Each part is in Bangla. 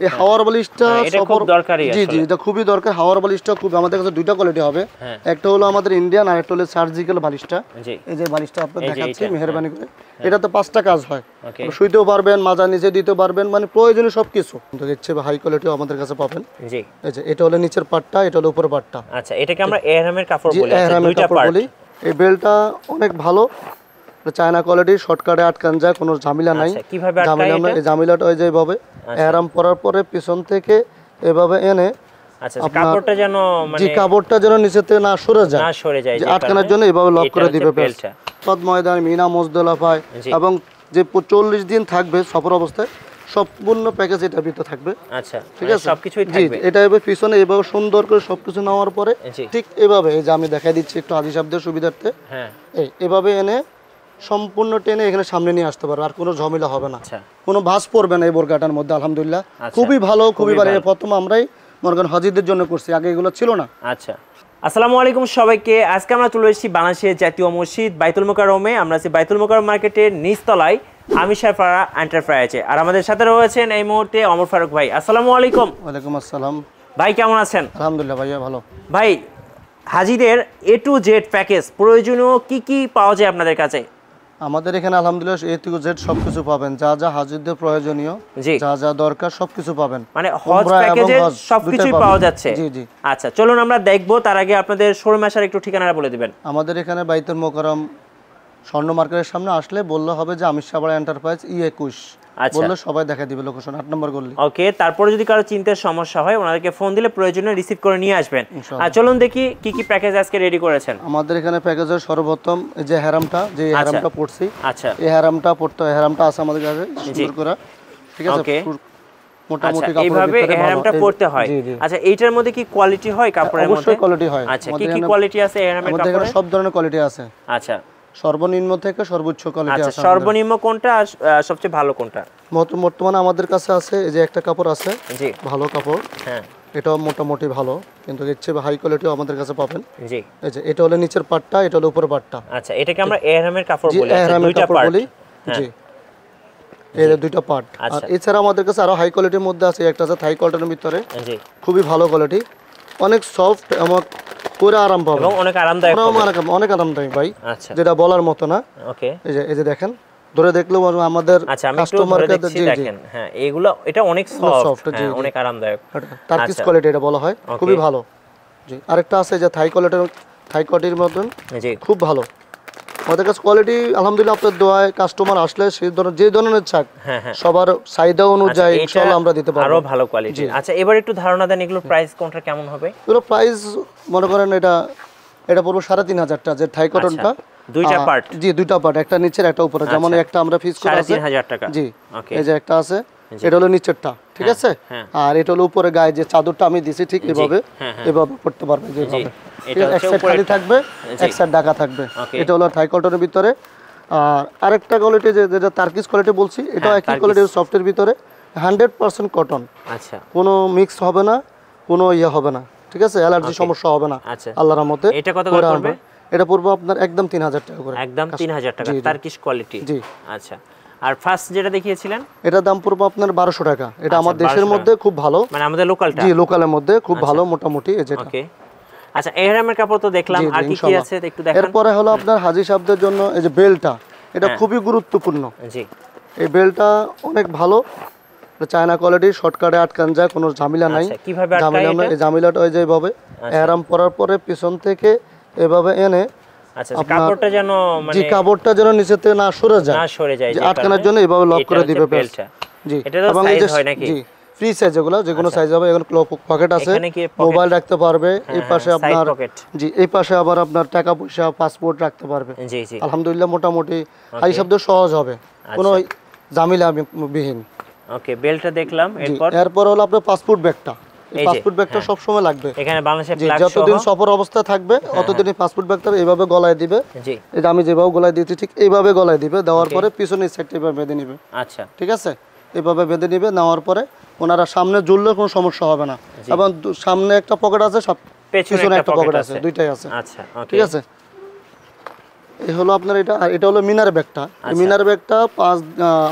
এই হাওয়ার বালিশটা এটা খুব দরকারি জি জি, এটা খুবই দরকার। হাওয়ার বালিশটা খুব আমাদের কাছে দুইটা কোয়ালিটি হবে, একটা হলো আমাদের ইন্ডিয়ান আর একটা হলো সার্জিক্যাল বালিশটা। এই যে বালিশটা আপনাদের দেখাচ্ছি মেহেরবানি করে, এটাতে 5টা কাজ হয়, শুইতেও পারবেন, মাজা নিচে দিতে পারবেন, মানে প্রয়োজনীয় সবকিছু। কিন্তু হচ্ছে হাই কোয়ালিটিও আমাদের কাছে পাবেন। জি, এই যে এটা হলো নিচের পাটটা, এটা হলো উপরের পাটটা। আচ্ছা, এটাকে আমরা এহরামের কাপড় বলি, দুইটা পার্ট বলি। এই বেলটা অনেক ভালো, চায়না কোয়ালিটি, শর্টকাটে আটকান যায়, কোনো ঝামেলা নাই। কিভাবে আটকায় এটা? এই ঝামেলাটা ওই যে এইভাবে এহরাম পরার পরে পিছন থেকে এভাবে এনে, আচ্ছা, কাপড়টা যেন মানে জি কাপড়টা যেন নিচে থেকে না সরে যায়, যে আটকানোর জন্য এইভাবে লক করে দিবে বেলটা। পদ ময়দান, মিনা, মুজদলিফায়, এবং যে 40 দিন থাকবে সফর অবস্থায়, সম্পূর্ণ প্যাকেজ এটার ভিতরে থাকবে। আচ্ছা, ঠিক আছে, সবকিছুই থাকবে। এটা এভাবে পিছনে এভাবে সুন্দর করে সবকিছু নেওয়ার পরে ঠিক এভাবে, এই যে আমি দেখাই দিচ্ছি একটু হাজি সাহেবদের সুবিধার্থে, এভাবে এনে সম্পূর্ণ টেনে এখানে সামনে নিয়ে আসতে পারবে, আর কোনো ঝামেলা হবে না, কোনো ভাঁজ পড়বে না এই বোরকাটার মধ্যে। আলহামদুলিল্লাহ খুবই ভালো, খুবই ভালো। প্রথম আমরাই মরগান হাজিদের জন্য করছি, আগে এগুলো ছিল না। আচ্ছা, আসসালামু আলাইকুম সবাইকে। আজকে আমরা চলে এসেছি বাংলাদেশের জাতীয় মসজিদ বাইতুল মোকাররমে। আমরা আছি বাইতুল মোকাররম মার্কেটের নিচতলায় আমির শাহফারা এন্টারপ্রাইজে। আর আমাদের সাথে রয়েছেন এই মুহূর্তে ওমর ফারুক ভাই। আসসালামু আলাইকুম। ওয়ালাইকুম আসসালাম ভাই, কেমন আছেন? আলহামদুলিল্লাহ ভাইয়া ভালো। ভাই, হাজিদের A to Z প্যাকেজ প্রয়োজনীয় কি কি পাওয়া যায় আপনাদের কাছে? আমাদের এখানে আলহামদুলিল্লাহ A to Z সবকিছু পাবেন, যা যা হাজিদের প্রয়োজনীয়, যা যা দরকার সবকিছু পাবেন, মানে হজ প্যাকেজে সবকিছুই পাওয়া যাচ্ছে। জি জি। আচ্ছা, চলুন আমরা দেখবো। তার আগে আপনাদের শোরুম আসার একটু ঠিকানাটা বলে দিবেন। আমাদের এখানে বাইতুল মোকাররম স্বর্ণ মার্কেটের সামনে আসলে বললে হবে যে আমির শাহফারা এন্টারপ্রাইজ E21 বললে সবাই দেখা দিবে, লোকেশন 8 নম্বর গলি। ওকে, তারপরে যদি কারো চিন্তার সমস্যা হয় ওনাদেরকে ফোন দিলে প্রয়োজনে রিসিভ করে নিয়ে আসবেন। আর চলুন দেখি কি কি প্যাকেজ আজকে রেডি করেছেন। আমাদের এখানে প্যাকেজের সর্বপ্রথম যে হেরামটা, যে হেরামটা পড়ছি, আচ্ছা, এই হেরামটা পড়তে, হেরামটা আছে আমাদের কাছে সুন্দর করে, ঠিক আছে, মোটামুটি কাপড় এইভাবে হেরামটা পড়তে হয়। আচ্ছা, এইটার মধ্যে কি কোয়ালিটি হয় কাপড়ের মধ্যে? অবশ্যই কোয়ালিটি হয়। আচ্ছা, কি কি কোয়ালিটি আছে হেরামের কাপড়ে? আমাদের এখানে সব ধরনের কোয়ালিটি আছে। আচ্ছা, সর্বনিম্ন থেকে সর্বোচ্চ কোয়ালিটি আছে। আচ্ছা, সর্বনিম্ন কোনটা আর সবচেয়ে ভালো কোনটা? বর্তমানে আমাদের কাছে আছে এই যে একটা কাপড় আছে, জি ভালো কাপড়, হ্যাঁ এটাও মোটামুটি ভালো, কিন্তু এর চেয়ে হাই কোয়ালিটিও আমাদের কাছে পাবেন। জি, এই যে এটা হলো নিচের পাটটা, এটা হলো উপরের পাটটা। আচ্ছা, এটাকে আমরা এহরামের কাপড় বলি। দুইটা পার্ট বলি। জি, এর দুইটা পার্ট। আর এছাড়া আমাদের কাছে আরো হাই কোয়ালিটির মধ্যে আছে, একটা আছে থাই কটনের ভিতরে, জি খুবই ভালো কোয়ালিটি, অনেক সফট এবং পুরো আরাম পাবেন এবং অনেক আরামদায়ক, অনেক আরামদায়ক ভাই, যেটা বলার মতো না। ওকে, এই যে দেখেন, ধরে দেখলেও আমাদের কাস্টমারকে দেখেন, হ্যাঁ এগুলো, এটা অনেক সফট, অনেক আরামদায়ক, টার্কিশ কোয়ালিটি এটা বলা হয়, খুবই ভালো। জি, আরেকটা আছে যে থাই কোয়ালিটির মতন, জি খুব ভালো। আমাদের কাছে কোয়ালিটি আলহামদুলিল্লাহ, আপনার দোয়ায় কাস্টমার আসলে সেই ধরনের, যে ধরনের চাক সবার চাহিদা অনুযায়ী ইনশাআল্লাহ আমরা দিতে পারবো, আরো ভালো কোয়ালিটি। আচ্ছা, এবার একটু ধারণা দেন এগুলোর প্রাইস কোনটা কেমন হবে? এগুলো প্রাইস মনে করেন এটা পড়বে 3500 টাকা, যে থাই কটনটা দুইটা পার্ট। জি, দুইটা পার্ট, একটা নিচের একটা উপরে, যেমন একটা আমরা ফিক্স করে আছে 3500 টাকা। জি, এই যে একটা আছে, এটা হলো নিচেরটা, ঠিক আছে, আর এটা হলো উপরে গায়ে যে চাদরটা আমি দিছি, ঠিক এভাবে পড়তে পারবে, যেভাবে এক সাইড খালি থাকবে, এক সাইড ঢাকা থাকবে। এটা হলো থাই কটনের ভিতরে। আর আরেকটা কোয়ালিটি যেটা টার্কিশ কোয়ালিটি বলছি, এটাও একই কোয়ালিটির, সফটের ভিতরে 100% কটন। আচ্ছা, কোনো মিক্স হবে না, কোনো ইয়ে হবে না, ঠিক আছে, অ্যালার্জি সমস্যা হবে না আল্লাহর রহমতে। এটা কত করে পড়বে? এটা পড়বে আপনার একদম 3000 টাকা করে, একদম 3000 টাকা টার্কিশ কোয়ালিটি। জি, আচ্ছা। আর ফার্স্ট যেটা দেখিয়েছিলেন, এটা দাম পড়বে আপনার 1200 টাকা। এটা আমার দেশের মধ্যে খুব ভালো, মানে আমাদের লোকালটা। জি, লোকালের মধ্যে খুব ভালো মোটামুটি, এই যেটা। ওকে, আচ্ছা, এহরামের কাপড় তো দেখলাম, আর কি কি আছে একটু দেখান। এরপরে হলো আপনার হাজী সাহেবদের জন্য এই যে বেলটা, এটা খুবই গুরুত্বপূর্ণ। জি, এই বেলটা অনেক ভালো, চায়না কোয়ালিটি, শর্টকাটে আটকান যায়, কোনো ঝামেলা নাই। কিভাবে আটকায় এটা? এই ঝামেলাটা ওই যে এইভাবে এহরাম পরার পরে পিছন থেকে এভাবে এনে, আচ্ছা, কাপড়টা যেন মানে জি কাপড়টা যেন নিচে থেকে না সরে যায়, যে আটকানোর জন্য এভাবে লক করে দিবে বেলটা। জি, এবং এই যে জি ফ্রি সাইজ, এগুলো যে কোনো সাইজ হবে, এখানে পকেট আছে, মোবাইল রাখতে পারবে, এই পাশে আপনার, জি এই পাশে আবার আপনার টাকা পয়সা, পাসপোর্ট রাখতে পারবে। জি জি, আলহামদুলিল্লাহ মোটামুটি হাই শব্দ সহজ হবে, কোনো ঝামেলা বিহীন। ওকে, বেলটা দেখলাম। এরপর হলো আপনার পাসপোর্ট ব্যাগটা। এই পাসপোর্ট ব্যাগটা সব সময় লাগবে, এখানে বাংলাদেশে ফ্ল্যাগ সহ যতদিন সফর অবস্থা থাকবে ততদিন পাসপোর্ট ব্যাগটা এইভাবে গলায় দিবে। জি, এই যে আমি যেভাবে গলায় দিয়েছি ঠিক এইভাবে গলায় দিবে, দেওয়ার পরে পিছনের সাইডটা এইভাবে বেঁধে নিবে। আচ্ছা, ঠিক আছে, এইভাবে বেঁধে নিবে, নেওয়ার পরে ওনারা সামনে ঝুললে কোনো সমস্যা হবে না, এবং সামনে একটা পকেট আছে, সব পিছনে একটা পকেট আছে, দুইটাই আছে। আচ্ছা, ঠিক আছে। এই হলো আপনার এটা, আর এটা হলো মিনার ব্যাগটা। মিনার ব্যাগটা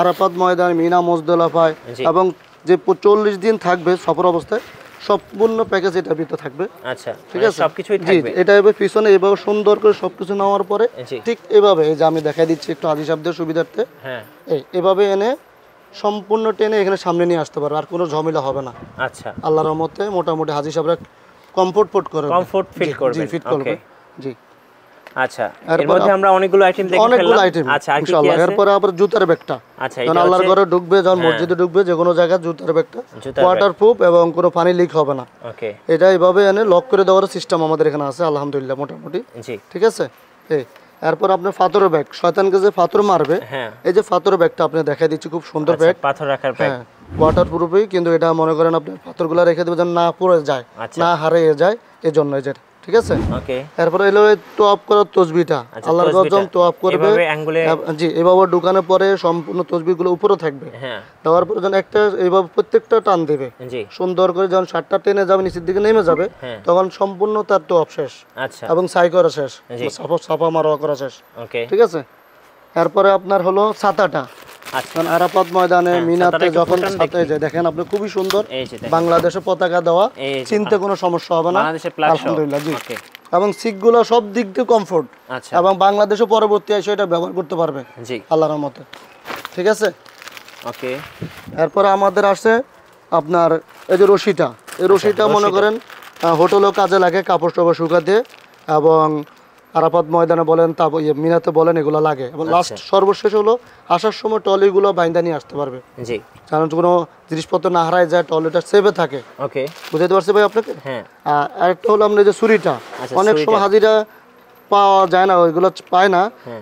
আরাফাত ময়দান, মিনা, মুজদলিফায় এবং যে 40 দিন থাকবে সফর অবস্থায় সম্পূর্ণ প্যাকেজ এটার ভিতরে থাকবে। আচ্ছা, ঠিক আছে, সবকিছুই থাকবে। এটা এভাবে পিছনে এভাবে সুন্দর করে সবকিছু নেওয়ার পরে ঠিক এভাবে এই যে আমি দেখাই দিচ্ছি একটু হাজি সাহেবদের সুবিধার্থে। হ্যাঁ, এভাবে এনে সম্পূর্ণ টেনে এখানে সামনে নিয়ে আসতে পারবে, আর কোনো ঝামেলা হবে না। আচ্ছা, আল্লাহর রহমতে মোটামুটি হাজি সাহেবরা কমফোর্ট ফিট করবে। জি, ফিট করবে। জি, আচ্ছা, এর মধ্যে আমরা অনেকগুলো আইটেম দেখে ফেললাম। অনেকগুলো আইটেম, আচ্ছা, আর কি কি ইনশাআল্লাহ। আছে? এরপর আবার জুতার ব্যাগটা, আচ্ছা, যখন আল্লাহর ঘরে ঢুকবে, যখন মসজিদে ঢুকবে, যে কোনো জায়গায় জুতার ব্যাগটা ওয়াটারপ্রুফ এবং কোনো পানি লিক হবে না। ওকে, এটা এইভাবে এনে লক করে দেওয়ার সিস্টেম আমাদের এখানে আছে আলহামদুলিল্লাহ মোটামুটি। জি, ঠিক আছে। এরপর আপনার পাথরের ব্যাগ, শয়তানকে যে পাথর মারবে, এই যে পাথরের ব্যাগটা আপনি দেখাই দিচ্ছি, খুব সুন্দর ব্যাগ, পাথর রাখার ব্যাগ। ওয়াটারপ্রুফই, কিন্তু এটা মনে করেন আপনি পাথরগুলো রেখে দেবেন যেন না পড়ে যায়, না হারিয়ে যায়, এই জন্য যেটা। ঠিক আছে। ওকে, এরপরে এলো টোয়াপ করার তসবিটা, আল্লাহর গজম টোয়াপ করবে। জি, এভাবে ঢুকানোর পরে সম্পূর্ণ তসবিগুলো উপরে থাকবে। দেওয়ার পরে যখন একটা এইভাবে প্রত্যেকটা টান দেবে সুন্দর করে, যখন 7টা টেনে যাবে নিচের দিকে নেমে যাবে, তখন সম্পূর্ণ তার টোয়াপ শেষ এবং সাই করা শেষ, ছাপা মারোয়া করা শেষ। ঠিক আছে। এরপরে আপনার হলো ছাতাটা, আরাফাত ময়দানে মিনাতে যখন ছাতায় যায়, দেখেন আপনি খুবই সুন্দর বাংলাদেশের পতাকা দেওয়া, চিনতে কোনো সমস্যা হবে না আলহামদুলিল্লাহ। জি, এবং সিটগুলো সব দিক দিয়ে কমফোর্ট, এবং বাংলাদেশে পরবর্তী এসে এটা ব্যবহার করতে পারবে আল্লাহর রহমতে। ঠিক আছে। ওকে, এরপর আমাদের আসে আপনার এই যে রশিটা, এই রশিটা মনে করেন হোটেলেও কাজে লাগে, কাপড় টাপড় শুকাতে, এবং আরাফাত ময়দানে বলেন, তা মিনাতে বলেন, এগুলো লাগে। এবং লাস্ট সর্বশেষ হলো আসার সময় ট্রলিগুলো বাইন্দা নিয়ে আসতে পারবে, কারণ কোনো জিনিসপত্র না হারায় যায়, ট্রলিটা সেভে থাকে। ওকে, বুঝাইতে পারছি ভাই আপনাকে? আর আরেকটা হলো আমরা যে ছুরিটা, অনেক সময় হাজিরা পাওয়া যায় না, ওইগুলো পায় না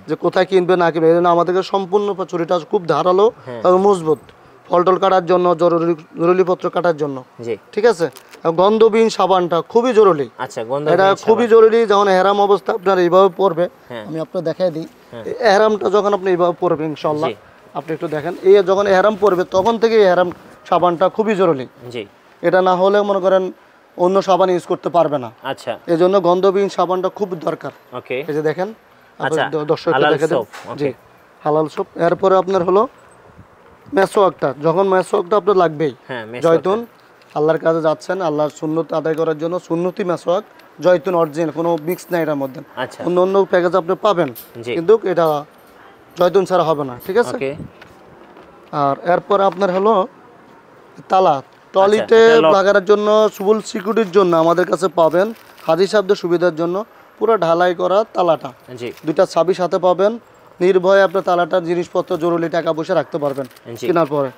যে কোথায় কিনবে না কিনবে, এই জন্য আমাদেরকে সম্পূর্ণ ছুরিটা খুব ধারালো এবং মজবুত, ফলটল কাটার জন্য, জরুরি পত্র কাটার জন্য। ঠিক আছে। গন্ধবিহীন সাবানটা খুবই জরুরি, এটা খুবই জরুরি। যখন এহরাম অবস্থা আপনার এইভাবে পড়বে, আমি আপনার দেখাই দিই, এহরামটা যখন আপনি এইভাবে পড়বে ইনশাআল্লাহ, আপনি একটু দেখেন, এই যখন এহরাম পড়বে তখন থেকে এহরাম সাবানটা খুবই জরুরি। এটা না হলে মনে করেন অন্য সাবান ইউজ করতে পারবে না। আচ্ছা, এই জন্য গন্ধবিহীন সাবানটা খুব দরকার। এই যে দেখেন, দর্শককে দেখে দেন। জি, হালাল সোপ। এরপরে আপনার হলো মেসওয়াকটা, যখন মেসওয়াকটা আপনার লাগবেই, জয়তুন, আল্লাহর কাছে যাচ্ছেন, আল্লাহর সুন্নত আদায় করার জন্য সুন্নতি মেসওয়াক, জয়তুন অরিজিনাল, কোনো মিক্স নাই এটার মধ্যে। অন্য অন্য প্যাকেজ আপনি পাবেন, কিন্তু এটা জয়তুন ছাড়া হবে না। ঠিক আছে। আর এরপর আপনার হলো তালা, টয়লেটে লাগানোর জন্য, ফুল সিকিউরিটির জন্য আমাদের কাছে পাবেন হাজি সাহেবদের সুবিধার জন্য পুরো ঢালাই করা তালাটা, দুইটা চাবি সাথে পাবেন, নির্ভয়ে আপনার তালাটার জিনিসপত্র জরুরি টাকা পয়সা রাখতে পারবেন কেনার পরে।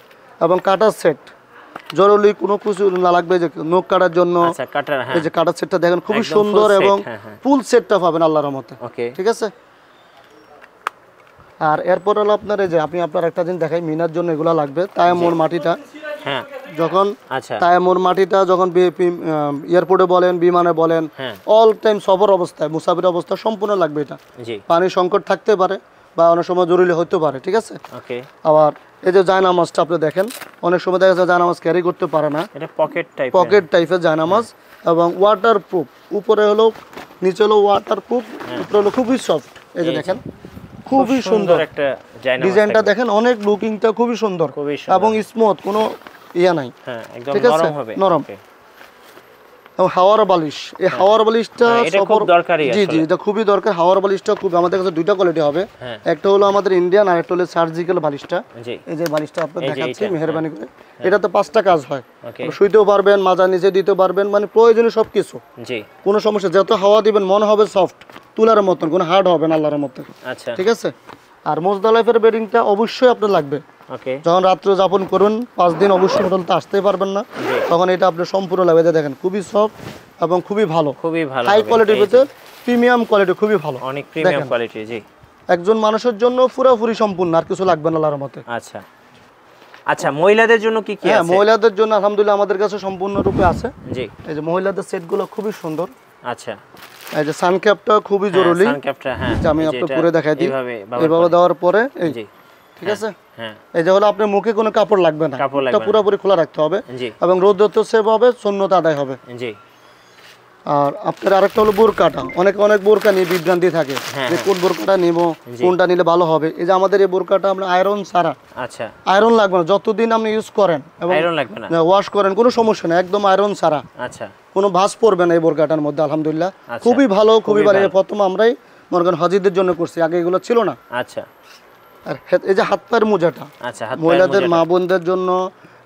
এবং কাটার সেট, জরুরি কোনো কিছু না লাগবে, যে নখ কাটার জন্য এই যে কাটার সেটটা দেখেন খুবই সুন্দর, এবং ফুল সেটটা পাবেন আল্লাহর রহমতে। ঠিক আছে। আর এরপর হলো আপনার এই যে আমি আপনার একটা জিনিস দেখাই, মিনার জন্য এগুলো লাগবে, তায়াম্মুম মাটিটা, যখন তায়াম্মুম মাটিটা যখন এয়ারপোর্টে বলেন, বিমানে বলেন, অল টাইম সফর অবস্থায়, মুসাফির অবস্থায় সম্পূর্ণ লাগবে এটা। পানির সংকট থাকতে পারে বা অনেক সময় জরুরি হতে পারে। ঠিক আছে। আবার এই যে জায়নামাজটা আপনি দেখেন, অনেক সময় দেখা যায় জায়নামাজ ক্যারি করতে পারে না, এটা পকেট টাইপের জায়নামাজ, এবং ওয়াটারপ্রুফ, উপরে হলো, নিচে হলো ওয়াটারপ্রুফ, উপরে হলো খুবই সফট। এই যে দেখেন খুবই সুন্দর একটা ডিজাইনটা, দেখেন অনেক লুকিংটা খুবই সুন্দর এবং স্মুথ, কোনো ইয়া নাই। ঠিক আছে, নরম। এবং হাওয়ার বালিশ, এই হাওয়ার বালিশটা জি জি এটা খুবই দরকার। হাওয়ার বালিশটা খুব, আমাদের কাছে দুইটা কোয়ালিটি হবে, একটা হলো আমাদের ইন্ডিয়ান, আর একটা হলো সার্জিক্যাল বালিশটা। এই যে বালিশটা আপনাদের দেখাচ্ছি মেহেরবানি করে, এটাতে 5টা কাজ হয়, শুইতেও পারবেন, মাজা নিচে দিতে পারবেন, মানে প্রয়োজনীয় সবকিছু, কোনো সমস্যা, যত হাওয়া দিবেন মনে হবে সফট, তুলার মতন, কোনো হার্ড হবে না আল্লাহর মতন। ঠিক আছে। আর মুজদালিফার বেডিংটা অবশ্যই আপনার লাগবে, যখন রাত্র যাপন করুন 5 দিন অবশ্যই হোটেলতে আসতেই পারবেন না, তখন এটা আপনার সম্পূর্ণ লাগবে। দেখেন খুবই সফট এবং খুবই ভালো, হাই কোয়ালিটির ভিতরে প্রিমিয়াম কোয়ালিটি, খুবই ভালো, অনেক প্রিমিয়াম কোয়ালিটি। জি, একজন মানুষের জন্য পুরোপুরি সম্পূর্ণ, আর কিছু লাগবে না আল্লাহর মতে। আচ্ছা আচ্ছা, মহিলাদের জন্য কি কি আছে? মহিলাদের জন্য আলহামদুলিল্লাহ আমাদের কাছে সম্পূর্ণ রূপে আছে। জি, এই যে মহিলাদের সেটগুলো খুবই সুন্দর। আচ্ছা, এই যে সানক্যাপটা খুবই জরুরি, সানক্যাপটা আমি আপনাকে পুরো দেখাই দিই, এইভাবে দেওয়ার পরে এই, ঠিক আছে। এই যে হলো আপনার মুখে কোনো কাপড় লাগবে না, এটা পুরোপুরি খোলা রাখতে হবে, এবং রোদ তো সেভ হবে, সুন্নত আদায় হবে। জি, আর আপনার আরেকটা হলো বোরকাটা, অনেক বোরকা নিয়ে বিভ্রান্তি থাকে যে কোন বোরকাটা নিব, কোনটা নিলে ভালো হবে। এই যে আমাদের এই বোরকাটা আমরা আয়রন ছাড়া, আচ্ছা আয়রন লাগবে না, যতদিন আপনি ইউজ করেন এবং আয়রন লাগবে না, ওয়াশ করেন কোনো সমস্যা নেই, একদম আয়রন ছাড়া। আচ্ছা কোনো ভাঁজ পড়বে না এই বোরকাটার মধ্যে আলহামদুলিল্লাহ। খুবই ভালো, খুবই ভালো। প্রথম আমরাই মনে করেন হাজিদের জন্য করছি, আগে এগুলো ছিল না। আচ্ছা আর এই যে হাত পায়ের মোজাটা, আচ্ছা মহিলাদের মা বোনদের জন্য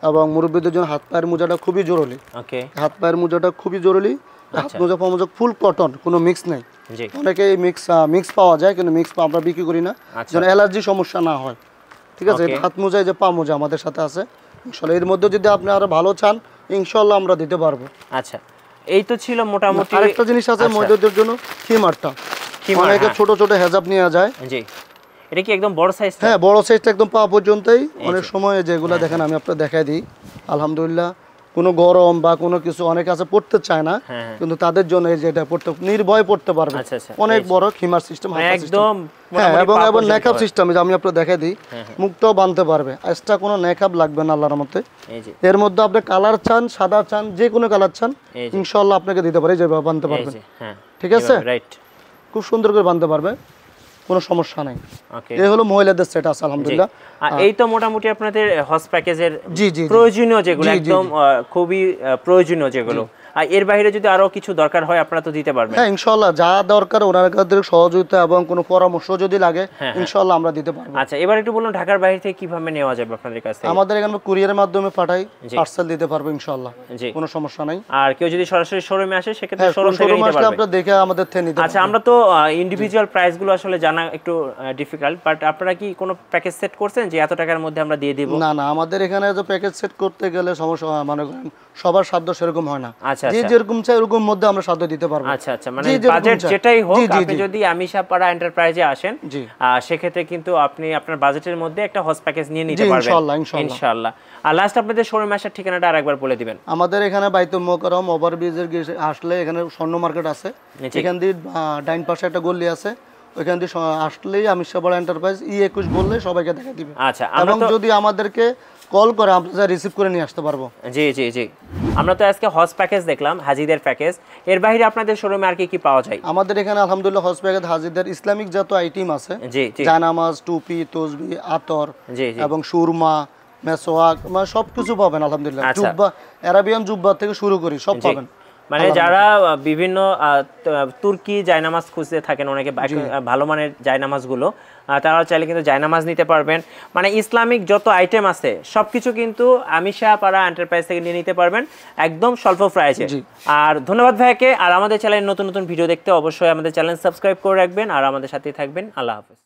এবং মুরব্বীদের জন্য হাত পায়ের মোজাটা খুবই জরুরি। ওকে, হাত পায়ের মোজাটা খুবই জরুরি। হাত মোজা পা মোজা ফুল কটন, কোনো মিক্স নেই। জি, অনেকেই মিক্স পাওয়া যায়, কিন্তু মিক্স আমরা বিক্রি করি না, যেন অ্যালার্জি সমস্যা না হয়। ঠিক আছে, হাত মোজা যে পা মোজা আমাদের সাথে আছে ইনশাআল্লাহ। এর মধ্যে যদি আপনি আরো ভালো চান ইনশাআল্লাহ আমরা দিতে পারবো। আচ্ছা, এই তো ছিল মোটামুটি। আরেকটা জিনিস আছে মহিলাদের জন্য, খিমারটা। অনেকে ছোট ছোট হেজাব নিয়ে যায়। জি, এটা কি একদম বড় সাইজ? হ্যাঁ, বড় সাইজটা একদম পা পর্যন্তই। অনেক সময় যেগুলো দেখেন আমি আপনাকে দেখাই দিই, আলহামদুলিল্লাহ কোনো গরম বা কোনো কিছু অনেক আছে পড়তে চায় না, কিন্তু তাদের জন্য এই যে এটা পড়তে নির্ভয় পড়তে পারবে। অনেক বড় খিমার সিস্টেম একদম, এবং নেকআপ সিস্টেম আমি আপনাকে দেখাই দিই, মুখটাও বাঁধতে পারবে, এক্সট্রা কোনো নেকআপ লাগবে না আল্লাহর রহমতে। এর মধ্যে আপনি কালার চান, সাদা চান, যে কোনো কালার চান ইনশাআল্লাহ আপনাকে দিতে পারে, যেভাবে বাঁধতে পারবেন। ঠিক আছে, রাইট, খুব সুন্দর করে বাঁধতে পারবে, কোনো সমস্যা নাই। এই হলো মহিলাদের সেট আছে আলহামদুলিল্লাহ। এই তো মোটামুটি আপনাদের হজ প্যাকেজের প্রয়োজনীয় যেগুলো, একদম খুবই প্রয়োজনীয় যেগুলো। আর এর বাইরে যদি আরো কিছু দরকার হয় আপনারা তো দিতে পারবেন। হ্যাঁ ইনশাআল্লাহ, যা দরকার ওনাদের সহযোগিতা এবং কোনো পরামর্শ যদি লাগে ইনশাআল্লাহ আমরা দিতে পারবো। আচ্ছা, এবার একটু বলুন ঢাকার বাইরে থেকে কিভাবে নেওয়া যাবে আপনাদের কাছে? আমাদের এখানে কুরিয়ারের মাধ্যমে পাঠাই, পার্সেল দিতে পারবো ইনশাআল্লাহ, কোনো সমস্যা নাই। আর কেউ যদি সরাসরি শোরুমে আসে সেক্ষেত্রে শোরুম থেকে নিতে পারবে, আপনারা দেখে আমাদের থেকে নিতে। আচ্ছা, আমরা তো ইন্ডিভিজুয়াল প্রাইস গুলো আসলে জানা একটু ডিফিকাল্ট, বাট আপনারা কি কোনো প্যাকেজ সেট করছেন যে এত টাকার মধ্যে আমরা দিয়ে দিব? না, আমাদের এখানে যে প্যাকেজ সেট করতে গেলে সমস্যা, মানে সবার সাধ্য সেরকম হয় না। আচ্ছা, যে যেরকম চাই ওরকম মধ্যে আমরা সাধ্য দিতে পারবো। আচ্ছা, মানে বাজেট যেটাই হোক, আপনি যদি আমিশাপাড়া এন্টারপ্রাইজে আসেন সেক্ষেত্রে কিন্তু আপনি আপনার বাজেটের মধ্যে একটা হজ প্যাকেজ নিয়ে নিতে পারবেন ইনশাআল্লাহ। আর লাস্ট আপনাদের শোরুমে আসার ঠিকানাটা আরেকবার বলে দিবেন। আমাদের এখানে বাইতুল মোকাররম ওভারব্রিজের আসলে এখানে স্বর্ণ মার্কেট আছে, এখান দিয়ে ডাইন পাশে একটা গলি আছে, ওইখান দিয়ে আসলেই আমিশাপাড়া এন্টারপ্রাইজ E21 বললে সবাইকে দেখা দিবে। আচ্ছা, এবং যদি আমাদেরকে কল করে আমরা রিসিভ করে নিয়ে আসতে পারবো। জি, আমরা তো আজকে হজ প্যাকেজ দেখলাম, হাজিদের প্যাকেজ। এর বাইরে আপনাদের শোরুমে আর কি পাওয়া যায়? আমাদের এখানে আলহামদুলিল্লাহ হজ প্যাকেজ হাজিদের ইসলামিক যত আইটেম আছে, জায়নামাজ, টুপি, তসবি, আতর এবং সুরমা, মেসওয়াক, মানে সবকিছু পাবেন আলহামদুলিল্লাহ। জুব্বা, আরাবিয়ান জুব্বা থেকে শুরু করি সব পাবেন। মানে যারা বিভিন্ন তুর্কি জায়নামাজ খুঁজতে থাকেন অনেকে, ভালো মানের জায়নামাজগুলো, তারা চাইলে কিন্তু জায়নামাজ নিতে পারবেন। মানে ইসলামিক যত আইটেম আছে সবকিছু কিন্তু আমিশাপাড়া এন্টারপ্রাইজ থেকে নিয়ে নিতে পারবেন একদম স্বল্প প্রাইসে। আর ধন্যবাদ ভাইকে। আর আমাদের চ্যানেলে নতুন নতুন ভিডিও দেখতে অবশ্যই আমাদের চ্যানেল সাবস্ক্রাইব করে রাখবেন আর আমাদের সাথেই থাকবেন। আল্লাহ হাফেজ।